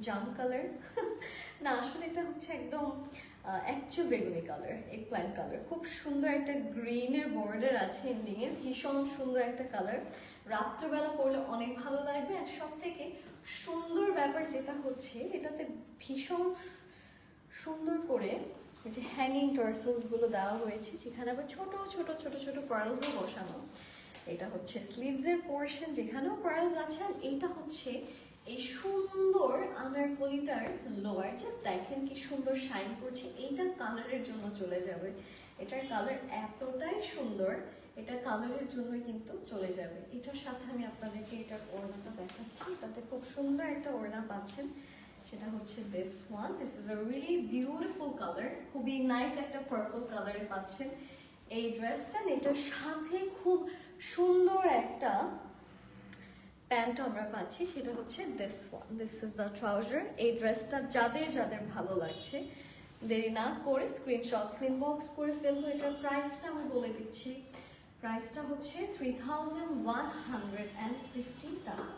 জাম colour না, আসলে এটা হচ্ছে একদম অ্যাকচুয়াল বেগুনি কালার, এগ প্ল্যান্ট কালার। খুব সুন্দর একটা গ্রিনের বর্ডার আছে এন্ডিং এর, ভীষণ সুন্দর একটা কালার। রাত্রেবেলা পরলে অনেক ভালো লাগবে। আর সব থেকে সুন্দর ব্যাপার যেটা হচ্ছে, এটাতে ভীষণ সুন্দর করে এই যে হ্যাঙ্গিং টার্সেলস গুলো দেওয়া হয়েছে, যেখানে আবার ছোট ছোট ছোট ছোট পার্লসও বসানো। এটা হচ্ছে স্লিভস এর পোর্শন, যেখানেও পার্লস আছে। আর এইটা হচ্ছে এই সুন্দর আনারকলিটার লোয়ার। জাস্ট দেখেন কি সুন্দর শাইন করছে। এইটা কালারের জন্য চলে যাবে, এটার কালার এতটাই সুন্দর, এটা কালারের জন্যই কিন্তু চলে যাবে। এটার সাথে আমি আপনাদেরকে এটার ওড়নাটা দেখাচ্ছি। এটাতে খুব সুন্দর একটা ওড়না পাচ্ছেন, সেটা হচ্ছে this one. This is a really beautiful colour, খুবই নাইস একটা পার্পল কালারে পাচ্ছেন এই ড্রেসটা। এটার সাথে খুব সুন্দর একটা প্যান্ট আমরা পাচ্ছি, সেটা হচ্ছে this one. This is the trouser. এই ড্রেসটা যাদের যাদের ভালো লাগছে, দেরি না করে স্ক্রিনশটস ইনবক্স করে ফেলবো। এটার প্রাইসটা আমি বলে দিচ্ছি। প্রাইসটা হচ্ছে 3150 টাকা।